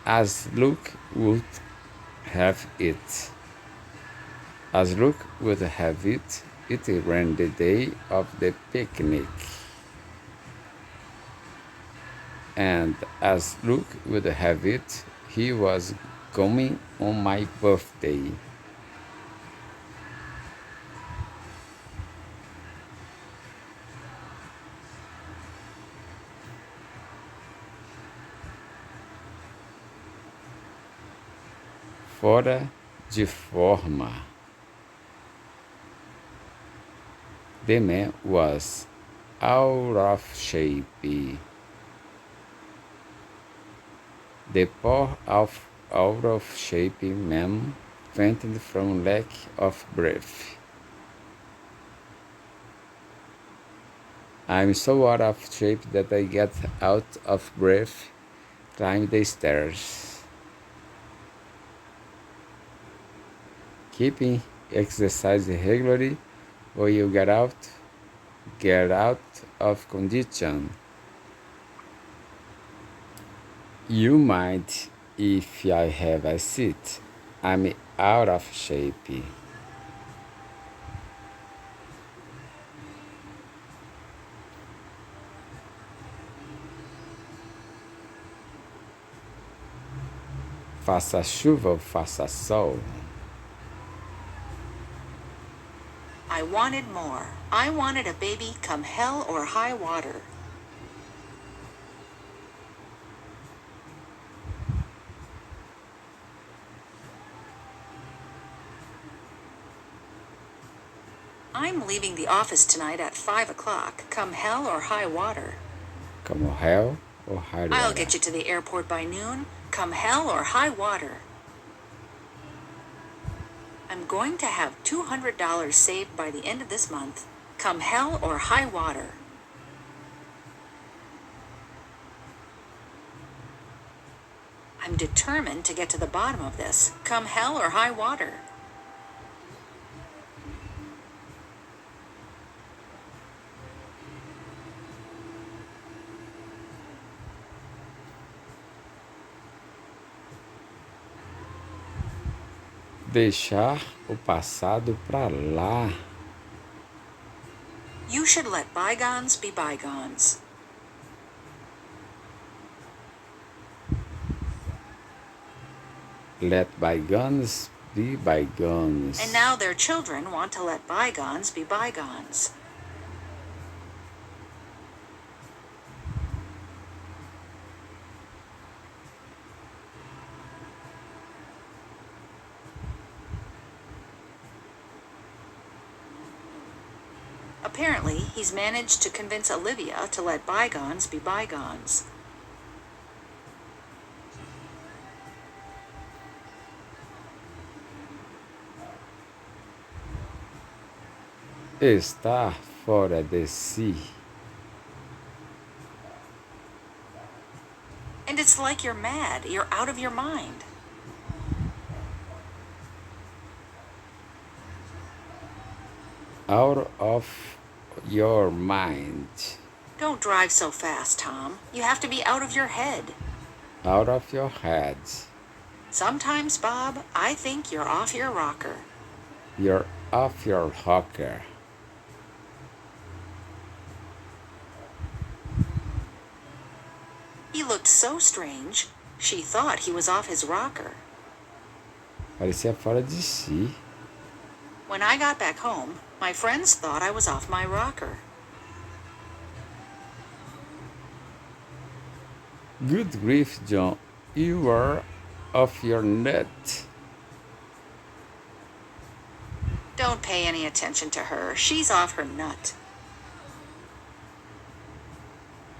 as luck would have it. As luck would have it, it ran the day of the picnic. And as luck would have it, he was coming on my birthday. Fora de forma. The man was out of shape. The poor out of shape man fainted from lack of breath. I'm so out of shape that I get out of breath climbing the stairs. Keeping exercise regularly or you get out of condition. You mind if I have a seat? I'm out of shape. Faça chuva ou faça sol. I wanted more. I wanted a baby come hell or high water. I'm leaving the office tonight at 5 o'clock, come hell or high water. Como hell or high water. I'll get you to the airport by noon, come hell or high water. I'm going to have $200 saved by the end of this month, come hell or high water. I'm determined to get to the bottom of this, come hell or high water. Deixar o passado pra lá. You should let bygones be bygones. Let bygones be bygones. And now their children want to let bygones be bygones. Apparently, he's managed to convince Olivia to let bygones be bygones. Estar fora de si. And it's like you're mad, you're out of your mind. Out of your mind. Don't drive so fast, Tom. You have to be out of your head. Out of your head. Sometimes, Bob, I think you're off your rocker. You're off your rocker. He looked so strange, she thought he was off his rocker. Parecia fora de si. When I got back home, my friends thought I was off my rocker. Good grief, John. You are off your nut. Don't pay any attention to her. She's off her nut.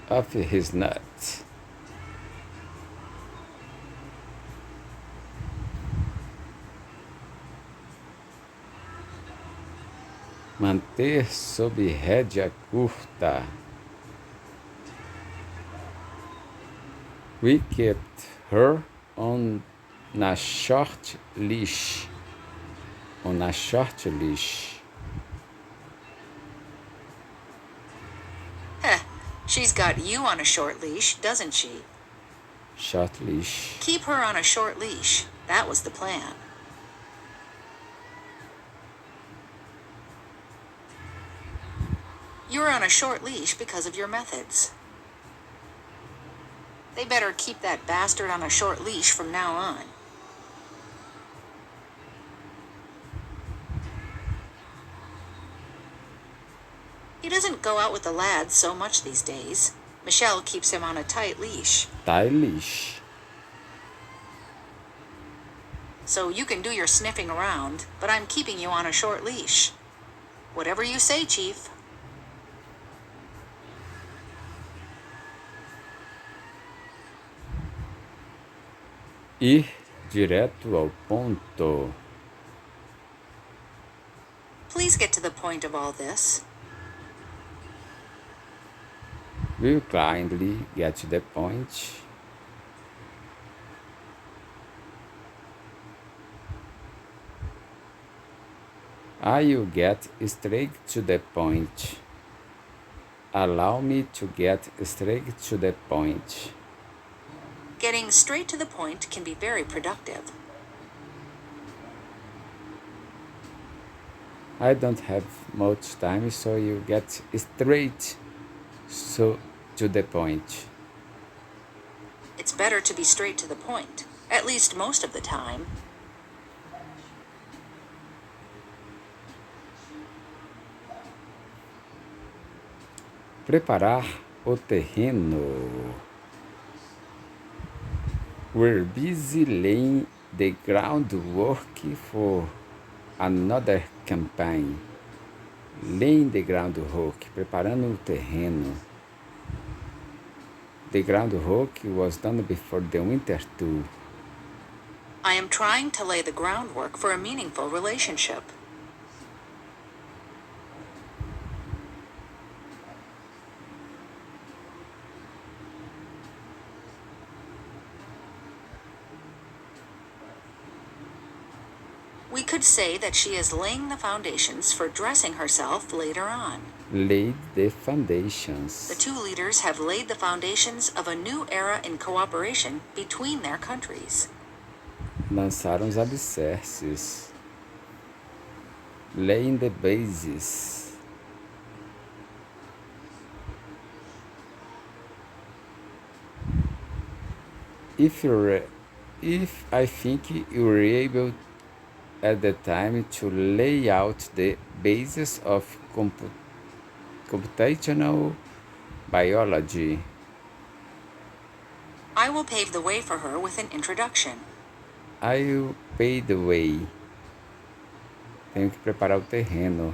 Off his nut. Manter sob rédea curta. We kept her on a short leash. On a short leash. Heh, she's got you on a short leash, doesn't she? Short leash. Keep her on a short leash. That was the plan. You're on a short leash because of your methods. They better keep that bastard on a short leash from now on. He doesn't go out with the lads so much these days. Michelle keeps him on a tight leash. Tight leash. So you can do your sniffing around, but I'm keeping you on a short leash. Whatever you say, Chief. Ir direto ao ponto. Please get to the point of all this. Will kindly get to the point. I will get straight to the point. Allow me to get straight to the point. Getting straight to the point can be very productive. I don't have much time, so you get straight to the point. It's better to be straight to the point, at least most of the time. Preparar o terreno. We're busy laying the groundwork for another campaign. Laying the groundwork, preparando o terreno. The groundwork was done before the winter too. I am trying to lay the groundwork for a meaningful relationship. We could say that she is laying the foundations for dressing herself later on. Laid the foundations. The two leaders have laid the foundations of a new era in cooperation between their countries. Lançaram os alicerces. Laying the bases. If I think you were able at the time to lay out the basis of computational biology. I will pave the way for her with an introduction. I will pave the way. Tenho que preparar o terreno.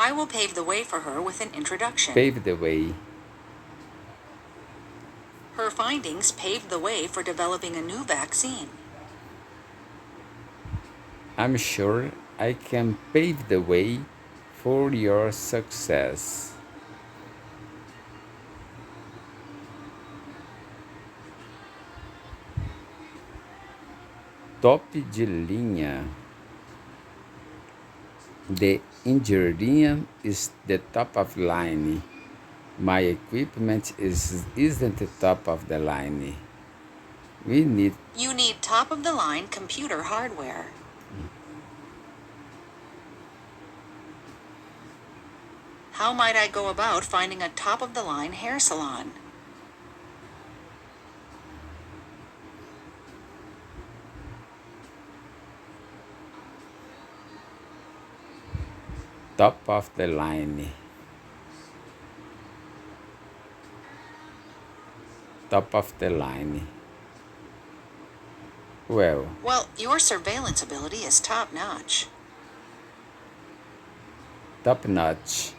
I will pave the way for her with an introduction. Pave the way. Her findings paved the way for developing a new vaccine. I'm sure I can pave the way for your success. Top de linha. The engineering is the top of line. My equipment isn't the top of the line. You need top of the line computer hardware. How might I go about finding a top of the line hair salon? Top of the line. Top of the line. Well, your surveillance ability is top notch. top notch.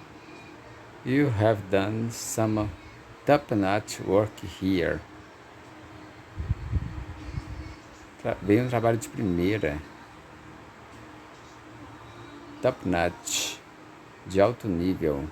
You have done some top notch work here. Veio um trabalho de primeira. Top notch. De alto nível.